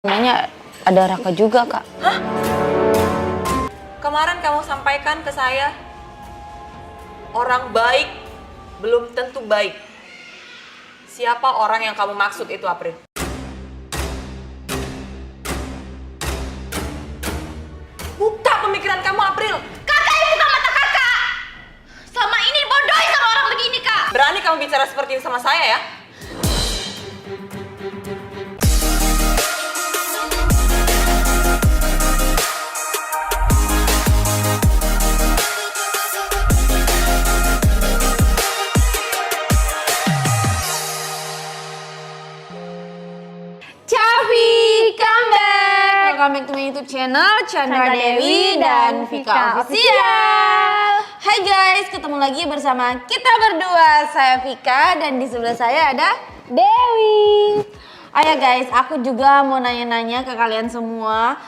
Namanya ada Raka juga, Kak. Hah? Kemarin kamu sampaikan ke saya, orang baik belum tentu baik. Siapa orang yang kamu maksud itu, April? Buka pemikiran kamu, April. Kakak yang buka mata kakak. Selama ini bodohi sama orang begini, Kak. Berani kamu bicara seperti ini sama saya ya? Welcome back to my YouTube channel Chandra Dewi dan Vika Official. Hai guys, ketemu lagi bersama kita berdua. Saya Vika dan di sebelah saya ada Dewi. Ayo guys, aku juga mau nanya-nanya ke kalian semua,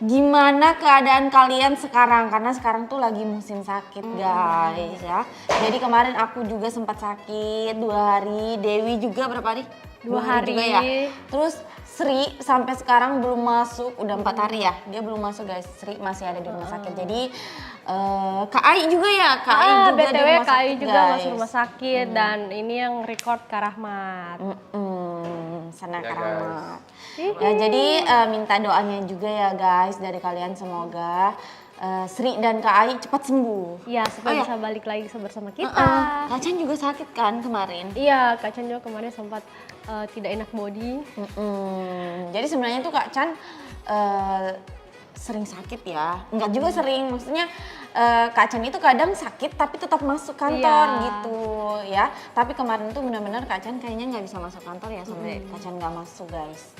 gimana keadaan kalian sekarang? Karena sekarang tuh lagi musim sakit guys ya. Jadi kemarin aku juga sempat sakit 2 hari. Dewi juga berapa hari? 2 hari juga ya. Terus Sri sampai sekarang belum masuk, udah 4 hari ya. Dia belum masuk guys. Sri masih ada di rumah sakit. Jadi Kak Ai juga ya, Kak Ai juga BTW di rumah Kak Ai sakit juga guys. masuk rumah sakit dan ini yang record Kak Rahmat. Sana Kak Rahmat. Ya jadi minta doanya juga ya guys dari kalian, semoga Sri dan Kak Ai cepat sembuh. Iya, supaya bisa balik lagi bersama kita. Kak Chan juga sakit kan kemarin? Iya, Kak Chan juga kemarin sempat tidak enak body. Jadi sebenarnya tuh Kak Chan sering sakit ya, enggak juga sering, maksudnya Kak Chan itu kadang sakit tapi tetap masuk kantor gitu ya. Tapi kemarin tuh benar-benar Kak Chan kayaknya nggak bisa masuk kantor ya, sampai Kak Chan nggak masuk guys.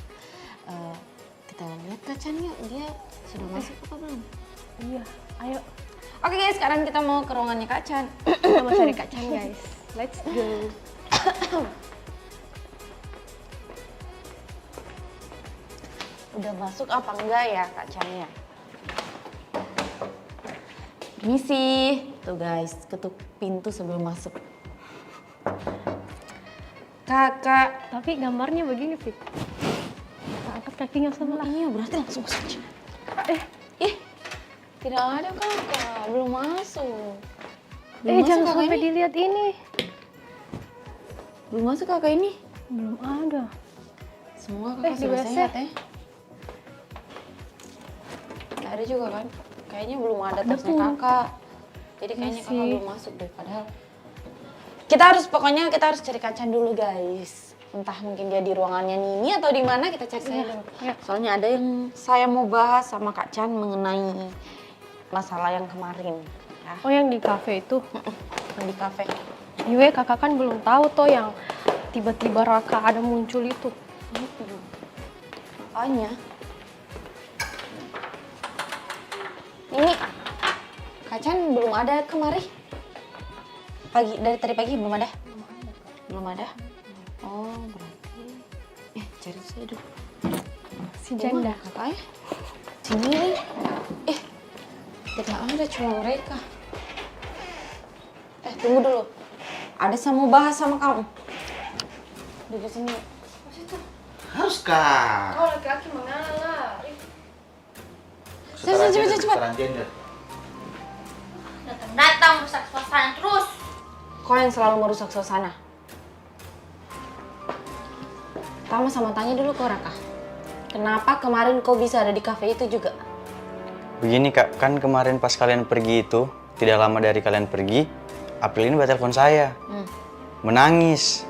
Kita lihat Kak Chan yuk, dia sudah masuk apa belum? Iya, ayo. Oke guys, sekarang kita mau ke ruangannya Kak Chan. Kita mau cari Kak Chan guys. Let's go. Udah masuk apa enggak ya Kak Chan-nya? Permisi. Tuh guys, ketuk pintu sebelum masuk. Kakak. Tapi gambarnya begini, Fit. Angkat kakinya sebelah. Iya, berarti langsung masuk aja. Tidak ada kakak, belum masuk. Jangan sampai dilihat ini. Belum masuk kakak ini? Belum ada. Semua kakak di sudah WC. sehat ya? Gak ada juga kan? Kayaknya belum ada tasnya kakak. Jadi kayaknya kakak belum masuk deh, padahal pokoknya kita harus cari Kak Chan dulu guys. Entah mungkin dia di ruangannya Nini atau di mana, kita cari saya dulu. Soalnya ada yang saya mau bahas sama Kak Chan mengenai masalah yang kemarin. Ya. Oh, yang di kafe itu? Yang di kafe. Yue, kakak kan belum tahu toh yang tiba-tiba Raka ada muncul itu. Makanya. Ini Kak Chan belum ada kemari. Dari tadi pagi belum ada? Belum ada. Oh, berarti cari saya dulu. Si Janda. Kakak ya? Sini. Tidak ada, cuma mereka. Tunggu dulu. Ada yang mau bahas sama kamu. Duduk sini. Harus kah? Kau laki-laki mengalah. Cepat. Kesetaraan gender. Datang rusak suasana terus. Kau yang selalu merusak suasana. Pertama sama tanya dulu ke Raka. Kenapa kemarin kau bisa ada di kafe itu juga? Begini Kak, kan kemarin pas kalian pergi itu, tidak lama dari kalian pergi, April ini telepon saya. Menangis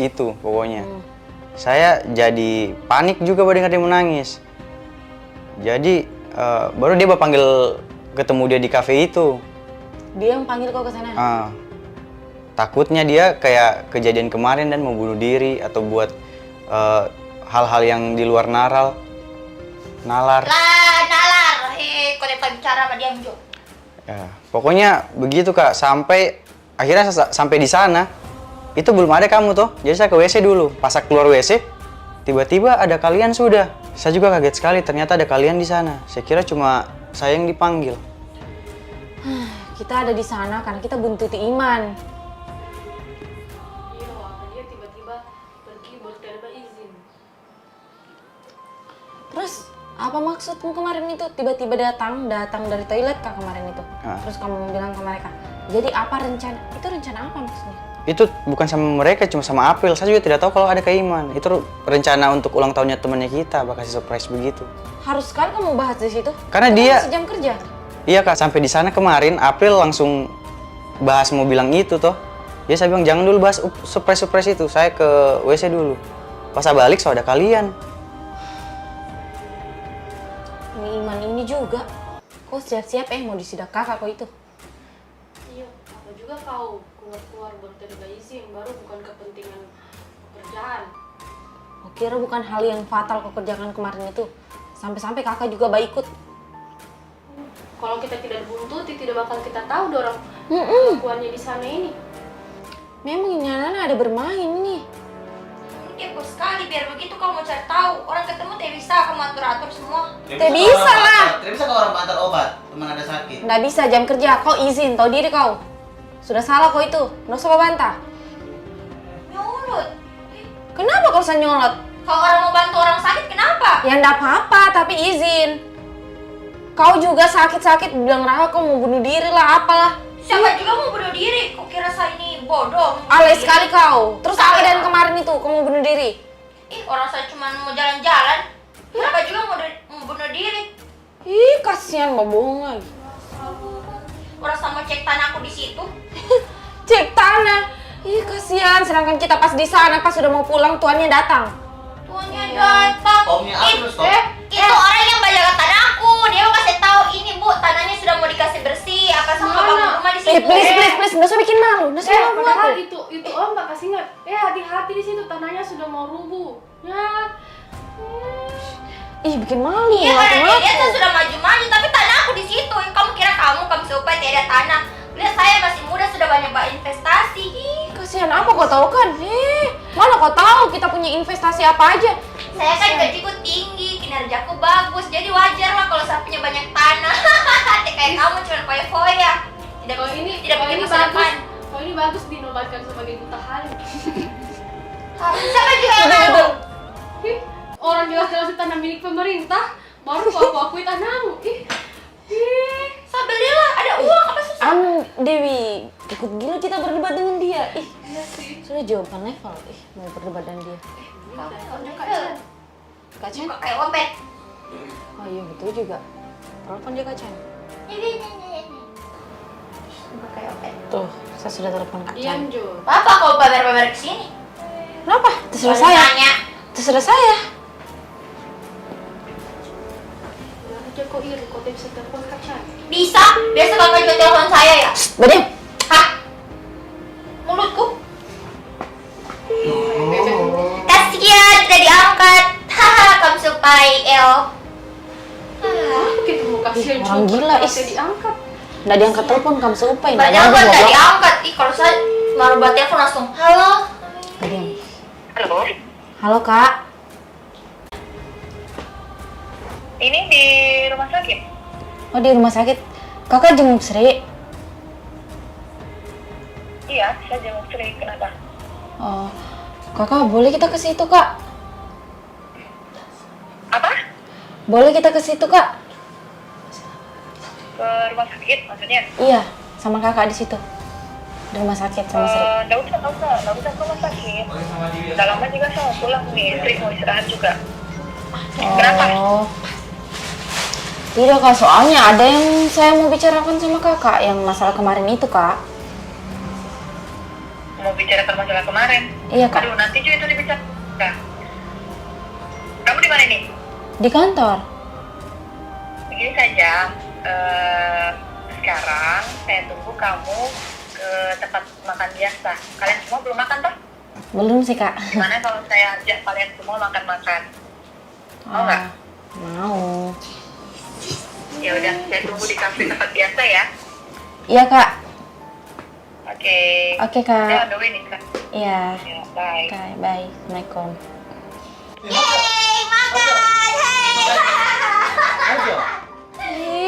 itu pokoknya. Saya jadi panik juga pada dengar dia menangis. Jadi baru dia panggil ketemu dia di kafe itu. Dia yang panggil kau ke sana? Takutnya dia kayak kejadian kemarin dan mau bunuh diri atau buat hal-hal yang di luar nalar. Nalar. Kau dapat bicara sama dia Jo. Ya, pokoknya begitu Kak, sampai akhirnya sampai di sana itu belum ada kamu toh. Jadi saya ke WC dulu. Pas saya keluar WC, tiba-tiba ada kalian sudah. Saya juga kaget sekali, ternyata ada kalian di sana. Saya kira cuma saya yang dipanggil. Kita ada di sana karena kita buntuti Iman. Iya, dia tiba-tiba pergi buat tidak izin. Terus apa maksudmu kemarin itu? Tiba-tiba datang dari toilet kak kemarin itu. Terus kamu bilang ke mereka. Jadi apa rencana? Itu rencana apa maksudnya? Itu bukan sama mereka, cuma sama April. Saya juga tidak tahu kalau ada Keiman. Itu rencana untuk ulang tahunnya temannya kita, bakal kasih surprise begitu. Harus kan kamu bahas di situ? Karena dia masih jam kerja. Iya kak, sampai di sana kemarin April langsung bahas mau bilang itu toh. Dia saya bilang jangan dulu bahas surprise itu. Saya ke WC dulu. Pas saya balik so ada kalian. Ini Iman ini juga. Kau siap-siap mau disidak kakak kau itu. Iya, apa juga kau keluar baru tidak izin, baru bukan kepentingan pekerjaan. Kau kira bukan hal yang fatal kau kerjakan kemarin itu? Sampai-sampai kakak juga ikut. Kalau kita tidak buntuti, tidak bakal kita tahu dorong kelakuannya di sana ini. Memang ini anak ada bermain nih. Kepo sekali, biar begitu kamu mau cari tahu. Orang ketemu tidak bisa kamu atur-atur semua. Tidak bisa lah. Tidak bisa kalau orang antar obat, teman ada sakit. Nggak bisa jam kerja, kau izin, tahu diri kau. Sudah salah kau itu, nggak usah bantah. Nyulut. Kenapa kau usah nyolot? Kalau orang mau bantu orang sakit, kenapa? Ya nggak apa-apa, tapi izin. Kau juga sakit-sakit, bilang Raka kau mau bunuh diri lah, apalah. Siapa juga mau bunuh diri? Kok kira saya ini bodoh? Alay sekali kau. Terus apa dan kemarin itu, kau mau bunuh diri? Ih, orang saya cuma mau jalan-jalan. Siapa juga mau bunuh diri? Ih, kasihan, mau bohong lagi. Orang sama cek tanahku di situ. Cek tanah. Ih, kasihan, sedangkan kita pas di sana, pas sudah mau pulang, tuannya datang. Tuannya datang. Omnya April stop. Itu orang yang menjaga tanahku. Dia mau kasih tahu ini bu, tanahnya sudah mau dikasih bersih. Apa sama bangun rumah di situ? Please, nggak usah bikin malu, nggak usah malu Padahal aku. itu om tak kasih ingat. Hati-hati di situ, tanahnya sudah mau rubuh. Ya. Ih, bikin malu. Iya, karena ngaku-ngaku. dia tuh sudah maju-maju, tapi tanahku di situ. Kamu kira kamu supaya tidak ada tanah? Lihat saya masih muda sudah banyak investasi. Ih, Kasihan apa kau tahu kan? Mana kau tahu kita punya investasi apa aja? saya kan gajiku tinggi, kinerjaku bagus, jadi wajar lah kalau saya punya banyak tanah. Kayak kamu cuma foya-foya. Tidak Kalau ini tidak kalau punya ini masa bagus. depan. Kalau ini bagus dinobatkan sebagai buta halim. Siapa juga yang tahu? Ih, orang jelas-jelas itu tanah milik pemerintah, baru aku akui tanahmu. Ih. Saya belilah, ada uang apa susah? Dewi, ikut gila kita berdebat dengan dia. Ih, Iya sih. sudah jawaban level. Ih, mau berdebat dengan dia. Kak Chan? Kok kayak opet? Oh iya betul juga. Telepon dia Kak Chan. Ini. Kayak opet. Tuh, saya sudah telepon Kak Chan. Diam Jo. Papa kau pamer-pamer kesini? Kenapa? Terserah Kalau saya. tanya. Terserah saya. Bilang aja kok iri, kok dia bisa telepon kaca. Bisa? Biasa kakak juga telepon saya ya? Badiam. Hah? Mulutku? Kasihan, tidak diangkat. Haha, kamu supai El. Kita mau kasih Orang gila, is. diangkat. Nggak diangkat telepon kamu seupai. Banyak kan tidak diangkat. Ih, kalau saya baru buat telepon langsung, halo. Badiam. Halo, Halo Kak. ini di rumah sakit. Oh di rumah sakit. Kakak jenguk Sri. Iya, saya jenguk Sri. Kenapa? Oh, kakak boleh kita ke situ Kak? Apa? Boleh kita ke situ Kak? Ke rumah sakit maksudnya? Iya, sama kakak di situ. Di rumah sakit sama Sri. Nggak usah ke rumah sakit. Udah lama juga saya mau pulang nih. Sri mau istirahat juga. Kenapa? Oh. Tidak Kak, soalnya ada yang saya mau bicarakan sama kakak yang masalah kemarin itu Kak. Mau bicarakan masalah kemarin? Iya Kak, Aduh, nanti juga itu dibicarakan. Kamu di mana nih? di kantor. Begini saja. Sekarang saya tunggu kamu ke tempat makan biasa. Kalian semua belum makan toh? Belum sih Kak. Gimana kalau saya ajak kalian semua makan-makan? Mau nggak? Mau. Ya udah, saya tunggu di kafe tempat biasa ya. Iya Kak. Oke. Oke Kak. Saya on the way nih Kak. Iya. Ya, bye. Oke, bye. Assalamualaikum. Ayo.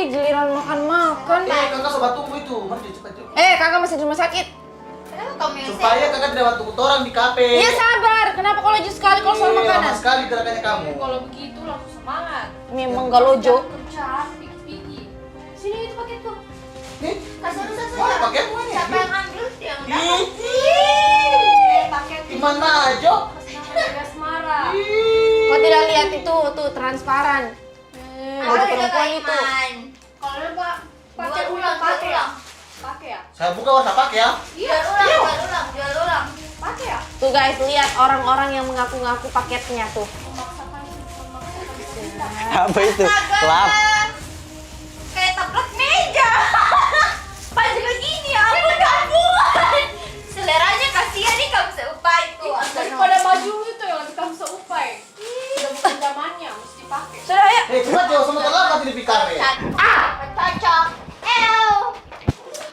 Giliran makan-makan. Kakak sobat tunggu itu. Mari cepat Jo. Kakak masih di rumah sakit. Kenapa kamu yang Supaya kakak tidak waktu orang di kafe. Iya sabar. Kenapa kau laju sekali kalau soal Lama makanan? sekali gerakannya kamu. Kalau begitu langsung semangat. Memang gak lojo. Kerjaan pikir-pikir. Sini itu paketku. Nih, Kasih mana paketmu ini? siapa yang ambil yang paket Gimana aja? Kasih nama jaga Asmara. Kau tidak lihat itu tuh transparan. Aku Ada juga perempuan itu. Iman. Kalau Pak pakai Jual ulang, pakai ya? ulang. Pakai ya? Saya buka warna pakai ya. Jual ulang. Pakai ya? Tuh guys, lihat orang-orang yang mengaku-ngaku paketnya tuh. Memaksakan kita. Apa itu? Lap. Kayak tabrak meja. Pas juga gini, ampun. Seleranya kasihan nih kamu seupai tuh. Daripada baju itu yang lebih kamu seupai. Udah bukan zamannya, mesti pakai. Sudah ya. Cepat jauh sama terlambat ini pikir. Cocok. Ew.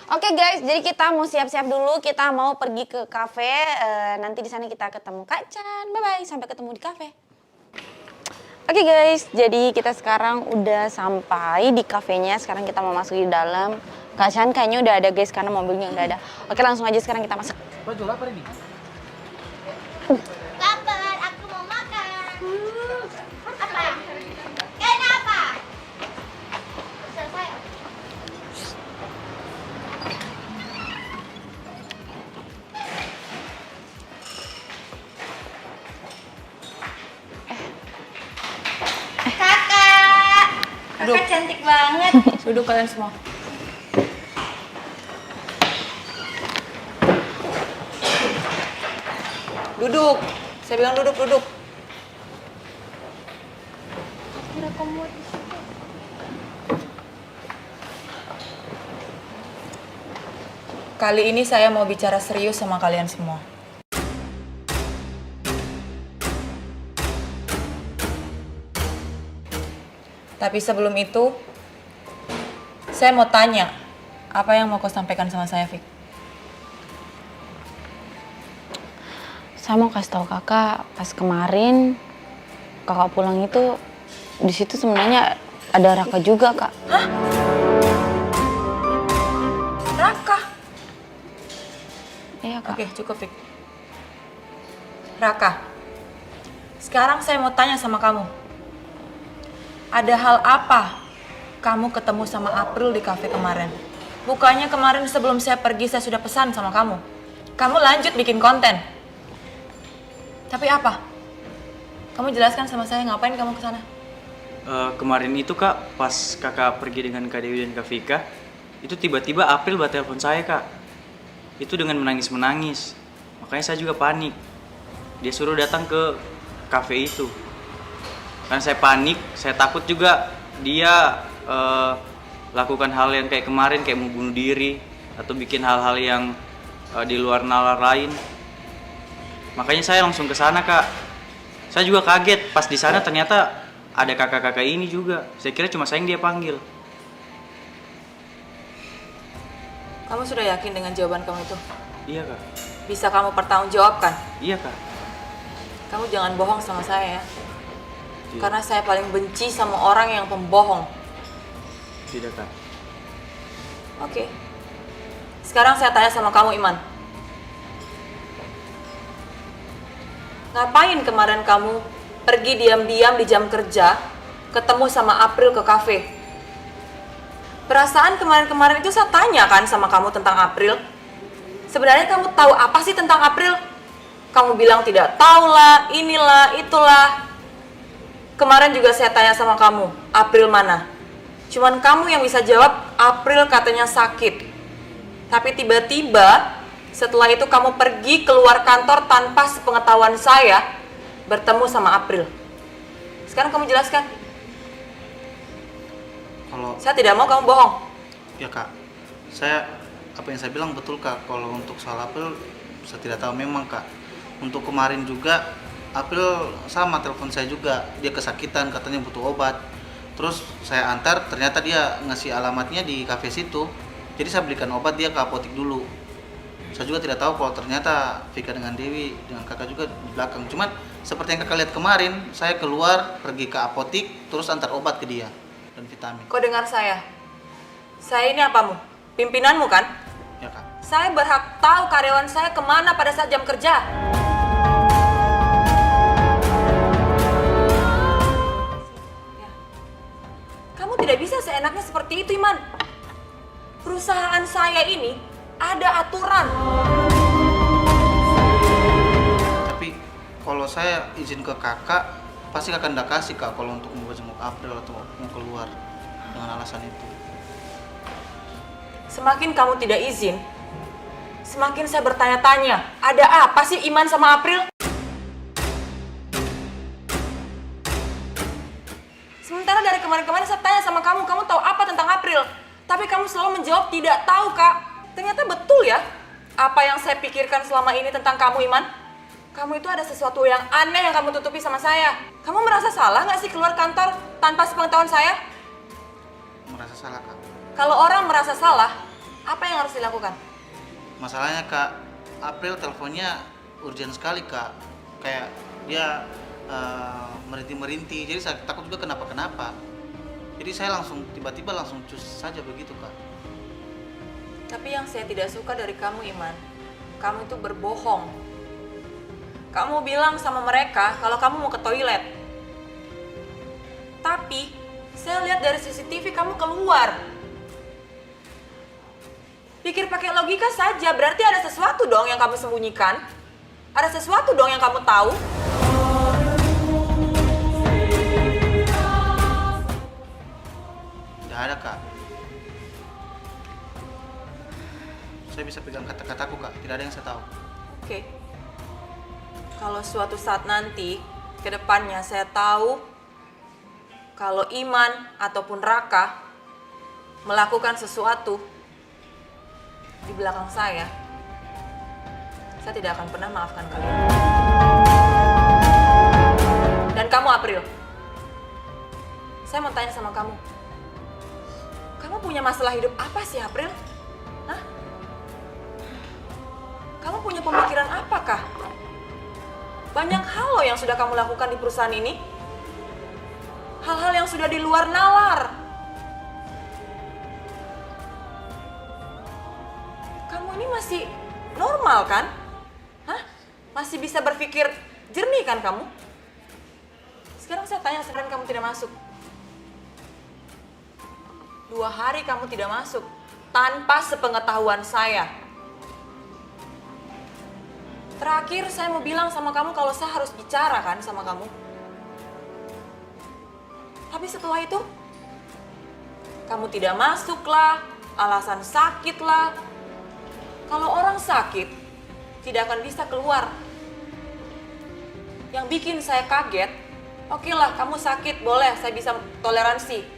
Oke guys, jadi kita mau siap-siap dulu. Kita mau pergi ke kafe. Nanti di sana kita ketemu Kak Chan. Bye bye, sampai ketemu di kafe. Oke guys, jadi kita sekarang udah sampai di kafenya. Sekarang kita mau masuk di dalam. Kak Chan kayaknya udah ada guys, karena mobilnya udah ada. Oke, langsung aja sekarang kita masuk. Baju apa ini? Lapar, aku mau makan. Apa? Kenapa? Selesai. Kakak. Kakak cantik banget. Duduk kalian semua. Duduk. Saya bilang duduk. Kali ini saya mau bicara serius sama kalian semua. Tapi sebelum itu, saya mau tanya, apa yang mau kau sampaikan sama saya, Fik? Saya mau kasih tahu kakak, pas kemarin kakak pulang itu di situ sebenarnya ada Raka juga kak. Hah? Raka? Iya kak. Oke, cukup, Fik. Raka, sekarang saya mau tanya sama kamu. Ada hal apa kamu ketemu sama April di kafe kemarin? Bukannya kemarin sebelum saya pergi saya sudah pesan sama kamu. Kamu lanjut bikin konten. Tapi apa? Kamu jelaskan sama saya ngapain kamu ke sana? Kemarin itu kak, pas kakak pergi dengan Kak Dewi dan Kak Vika, itu tiba-tiba April buat telepon saya kak. Itu dengan menangis-menangis. Makanya saya juga panik. Dia suruh datang ke kafe itu. Karena saya panik, saya takut juga dia lakukan hal yang kayak kemarin, kayak mau bunuh diri atau bikin hal-hal yang di luar nalar lain. Makanya saya langsung ke sana kak. Saya juga kaget pas di sana ternyata ada kakak-kakak ini juga. Saya kira cuma saya yang dia panggil. Kamu sudah yakin dengan jawaban kamu itu? Iya kak. Bisa kamu pertanggungjawabkan? Iya kak. Kamu jangan bohong sama saya ya. Iya. Karena saya paling benci sama orang yang pembohong. Tidak kak. Oke. Sekarang saya tanya sama kamu, Iman. Ngapain kemarin kamu pergi diam-diam di jam kerja, ketemu sama April ke kafe? Perasaan kemarin-kemarin itu saya tanya kan sama kamu tentang April. Sebenarnya kamu tahu apa sih tentang April? Kamu bilang tidak tahu lah, inilah, itulah. Kemarin juga saya tanya sama kamu, April mana? Cuman kamu yang bisa jawab, April katanya sakit. Tapi tiba-tiba setelah itu kamu pergi keluar kantor tanpa sepengetahuan saya bertemu sama April. Sekarang kamu jelaskan. Kalau Saya tidak mau kamu bohong. ya kak, apa yang saya bilang betul kak. Kalau untuk soal April, saya tidak tahu memang kak. Untuk kemarin juga April sama telepon saya juga. Dia kesakitan, katanya butuh obat. Terus saya antar, ternyata dia ngasih alamatnya di kafe situ. Jadi saya belikan obat, dia ke apotik dulu. Saya juga tidak tahu kalau ternyata Vika dengan Dewi dengan kakak juga di belakang. Cuman seperti yang kakak lihat kemarin, saya keluar pergi ke apotik terus antar obat ke dia dan vitamin. Kau dengar saya? Saya ini apamu? Pimpinanmu kan? Ya kak. Saya berhak tahu karyawan saya kemana pada saat jam kerja. tidak bisa seenaknya seperti itu, Iman. Perusahaan saya ini ada aturan. Tapi kalau saya izin ke kakak, pasti kakak nggak kasih kak kalau untuk mau jenguk April atau mau keluar dengan alasan itu. Semakin kamu tidak izin, semakin saya bertanya-tanya, ada apa sih Iman sama April? Sementara dari kemarin-kemarin saya tanya sama kamu tahu apa tentang April? Tapi kamu selalu menjawab tidak tahu, Kak. Ternyata betul ya, apa yang saya pikirkan selama ini tentang kamu, Iman? Kamu itu ada sesuatu yang aneh yang kamu tutupi sama saya. Kamu merasa salah nggak sih keluar kantor tanpa sepengetahuan saya? Merasa salah kak. Kalau orang merasa salah, apa yang harus dilakukan? Masalahnya kak, April teleponnya urgent sekali kak. Kayak dia merintih-merintih, jadi saya takut juga kenapa-kenapa. Jadi saya langsung tiba-tiba langsung cus saja begitu kak. Tapi yang saya tidak suka dari kamu, Iman, kamu itu berbohong. Kamu bilang sama mereka kalau kamu mau ke toilet. Tapi saya lihat dari CCTV kamu keluar. Pikir pakai logika saja, berarti ada sesuatu dong yang kamu sembunyikan. Ada sesuatu dong yang kamu tahu. Tidak ada kak. Saya bisa pegang kata-kataku kak, tidak ada yang saya tahu. Oke. Kalau suatu saat nanti ke depannya saya tahu kalau Iman ataupun Raka melakukan sesuatu di belakang saya tidak akan pernah maafkan kalian. Dan kamu, April, saya mau tanya sama kamu. Kamu punya masalah hidup apa sih, April? Hah? Kamu punya pemikiran apakah? Banyak hal loh yang sudah kamu lakukan di perusahaan ini. Hal-hal yang sudah di luar nalar. Kamu ini masih normal kan? Hah? Masih bisa berpikir jernih kan kamu? Sekarang saya tanya, sekarang kamu tidak masuk. 2 hari kamu tidak masuk tanpa sepengetahuan saya. Terakhir saya mau bilang sama kamu kalau saya harus bicara kan sama kamu. Tapi setelah itu, kamu tidak masuk lah, alasan sakit lah. Kalau orang sakit, tidak akan bisa keluar. Yang bikin saya kaget, oke lah kamu sakit, boleh saya bisa toleransi.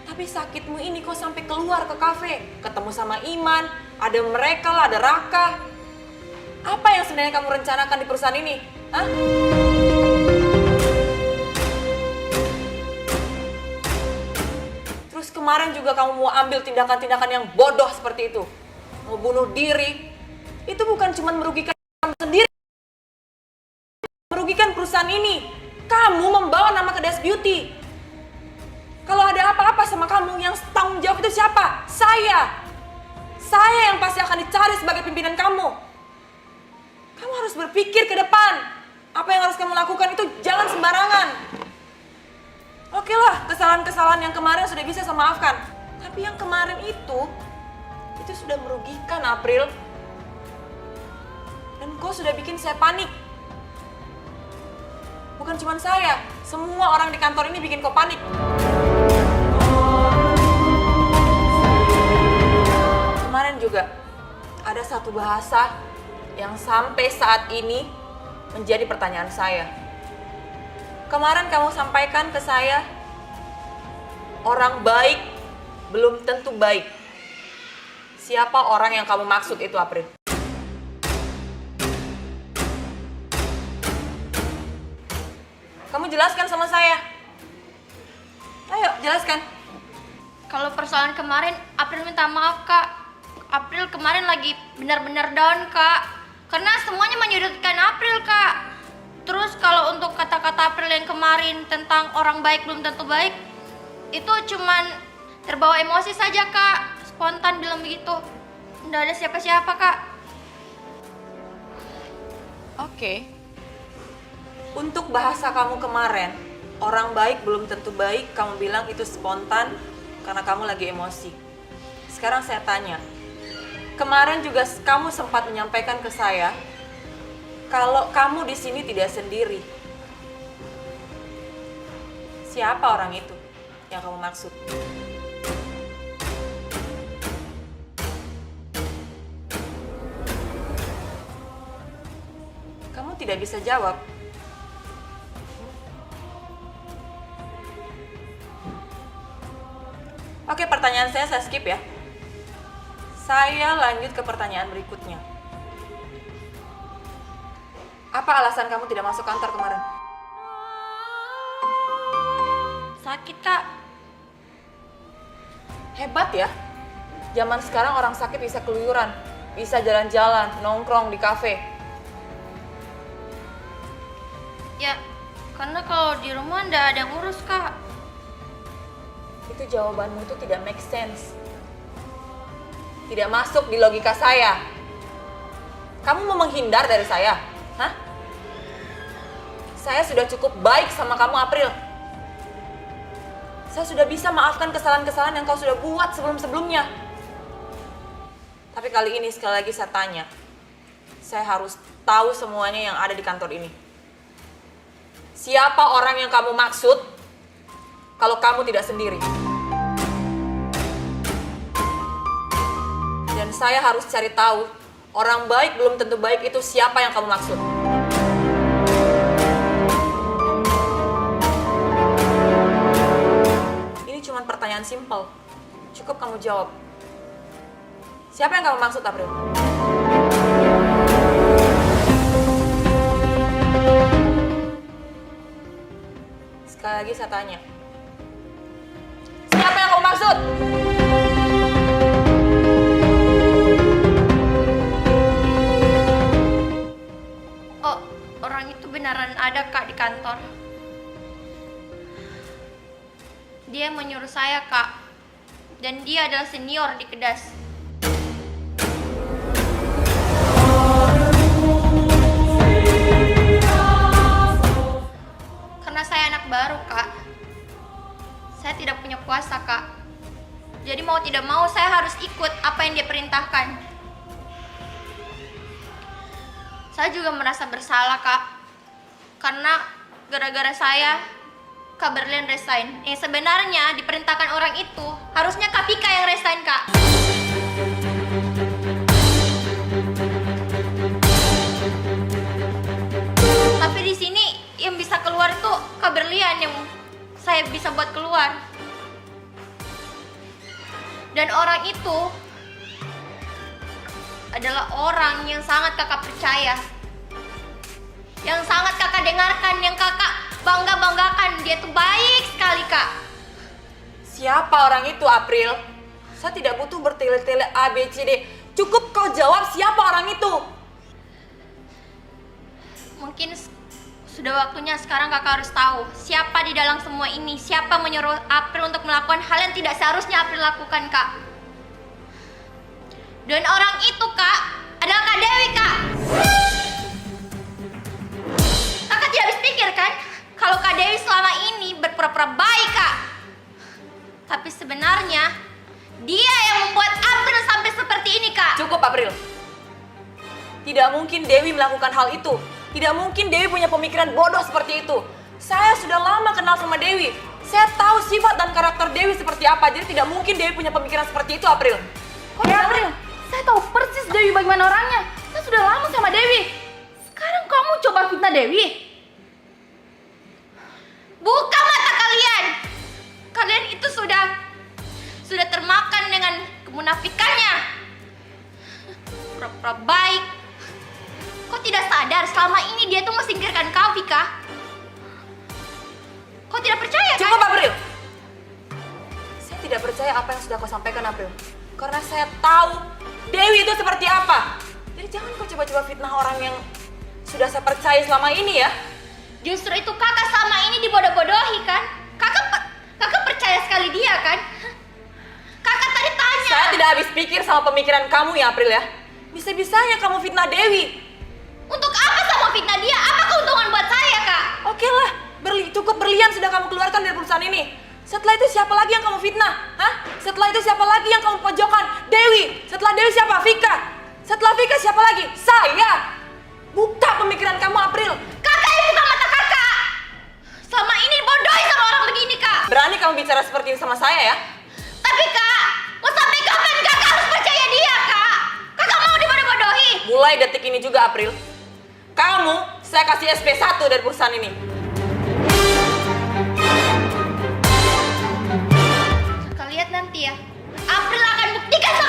Tapi sakitmu ini kok sampai keluar ke kafe, ketemu sama Iman, ada mereka lah, ada Raka. Apa yang sebenarnya kamu rencanakan di perusahaan ini? Hah? Terus kemarin juga kamu mau ambil tindakan-tindakan yang bodoh seperti itu. Mau bunuh diri. Itu bukan cuma merugikan kamu sendiri. Merugikan perusahaan ini. Kamu membawa nama ke Des Beauty. Kalau ada apa-apa sama kamu, yang tanggung jawab itu siapa? Saya. Saya yang pasti akan dicari sebagai pimpinan kamu. Kamu harus berpikir ke depan. Apa yang harus kamu lakukan itu jangan sembarangan. Oke lah, kesalahan-kesalahan yang kemarin sudah bisa saya maafkan. Tapi yang kemarin itu sudah merugikan, April. Dan kau sudah bikin saya panik. Bukan cuma saya, semua orang di kantor ini bikin kau panik. Kemarin juga ada satu bahasa yang sampai saat ini menjadi pertanyaan saya. Kemarin kamu sampaikan ke saya, orang baik belum tentu baik. Siapa orang yang kamu maksud itu, April? Kamu jelaskan sama saya. Ayo, jelaskan. Kalau persoalan kemarin, April minta maaf, Kak. April kemarin lagi benar-benar down, Kak. Karena semuanya menyudutkan April, Kak. Terus kalau untuk kata-kata April yang kemarin tentang orang baik belum tentu baik, itu cuman terbawa emosi saja, Kak. Spontan bilang begitu. Nggak ada siapa-siapa, Kak. Oke. Untuk bahasa kamu kemarin, Orang baik belum tentu baik, kamu bilang itu spontan karena kamu lagi emosi. Sekarang saya tanya, kemarin juga kamu sempat menyampaikan ke saya kalau kamu di sini tidak sendiri. Siapa orang itu yang kamu maksud? Kamu tidak bisa jawab. Oke, pertanyaan saya skip ya. Saya lanjut ke pertanyaan berikutnya. Apa alasan kamu tidak masuk kantor kemarin? Sakit, Kak. Hebat ya. Zaman sekarang orang sakit bisa keluyuran, bisa jalan-jalan, nongkrong di kafe. Ya, karena kalau di rumah nggak ada yang ngurus, Kak. Itu jawabanmu itu tidak make sense. Tidak masuk di logika saya. Kamu mau menghindar dari saya? Hah? Saya sudah cukup baik sama kamu, April. Saya sudah bisa maafkan kesalahan-kesalahan yang kau sudah buat sebelum-sebelumnya. Tapi kali ini sekali lagi saya tanya. Saya harus tahu semuanya yang ada di kantor ini. Siapa orang yang kamu maksud kalau kamu tidak sendiri? Dan saya harus cari tahu, orang baik belum tentu baik itu siapa yang kamu maksud. Ini cuma pertanyaan simpel. Cukup kamu jawab. Siapa yang kamu maksud, April? Sekali lagi saya tanya. Siapa yang kamu maksud? Oh, orang itu beneran ada, Kak, di kantor. Dia menyuruh saya, Kak. Dan dia adalah senior di Kedas. Karena saya anak baru, Kak. Saya tidak punya kuasa, Kak. Jadi mau tidak mau saya harus ikut apa yang dia perintahkan. Saya juga merasa bersalah, Kak. Karena gara-gara saya, Kak Berlian resign. Sebenarnya diperintahkan orang itu, harusnya Kak Pika yang resign, Kak. Tapi di sini yang bisa keluar itu Kak Berlian yang saya bisa buat keluar. Dan orang itu adalah orang yang sangat kakak percaya, yang sangat kakak dengarkan, yang kakak bangga-banggakan. Dia tuh baik sekali, Kak. Siapa orang itu, April? Saya tidak butuh bertele-tele A, B, C, D. Cukup kau jawab siapa orang itu. Mungkin sudah waktunya sekarang kakak harus tahu siapa di dalam semua ini, siapa menyuruh April untuk melakukan hal yang tidak seharusnya April lakukan, Kak. Dan orang itu, Kak, adalah Kak Dewi, Kak. Kakak tidak habis pikir kan kalau Kak Dewi selama ini berpura-pura baik, Kak. Tapi sebenarnya dia yang membuat April sampai seperti ini, Kak. Cukup, April. Tidak mungkin Dewi melakukan hal itu. Tidak mungkin Dewi punya pemikiran bodoh seperti itu. Saya sudah lama kenal sama Dewi. Saya tahu sifat dan karakter Dewi seperti apa. Jadi tidak mungkin Dewi punya pemikiran seperti itu, April. Ya April, saya tahu persis Dewi bagaimana orangnya. Saya sudah lama sama Dewi. Sekarang kamu coba fitnah Dewi. Buka mata kalian. Kalian itu sudah termakan dengan kemunafikannya. Pura-pura baik. Kok tidak sadar selama ini dia tuh mesingkirkan kau, Vika? Kau tidak percaya, kan? Cukup, April. Saya tidak percaya apa yang sudah kau sampaikan, April. Karena saya tahu Dewi itu seperti apa. Jadi jangan kau coba-coba fitnah orang yang sudah saya percaya selama ini ya. Justru itu kakak selama ini dibodoh-bodohi, kan? Kakak percaya sekali dia, kan? Kakak tadi tanya. Saya tidak habis pikir sama pemikiran kamu ya, April ya. Bisa-bisanya kamu fitnah Dewi. Untuk apa sama fitnah dia? Apa keuntungan buat saya, Kak? Oke lah, cukup berlian sudah kamu keluarkan dari perusahaan ini. Setelah itu siapa lagi yang kamu fitnah? Hah? Setelah itu siapa lagi yang kamu pojokkan? Dewi. Setelah Dewi siapa? Vika. Setelah Vika siapa lagi? Saya. Buka pemikiran kamu, April. Kakak yang buka mata kakak. Selama ini bodohi sama orang begini kak. Berani kamu bicara seperti ini sama saya ya? Tapi kak, mau sampai kapan kakak harus percaya dia kak? Kakak mau dibodoh-bodohi? Mulai detik ini juga, April. Kamu, saya kasih SP1 dari perusahaan ini. Kakak lihat nanti ya. April akan buktikan sama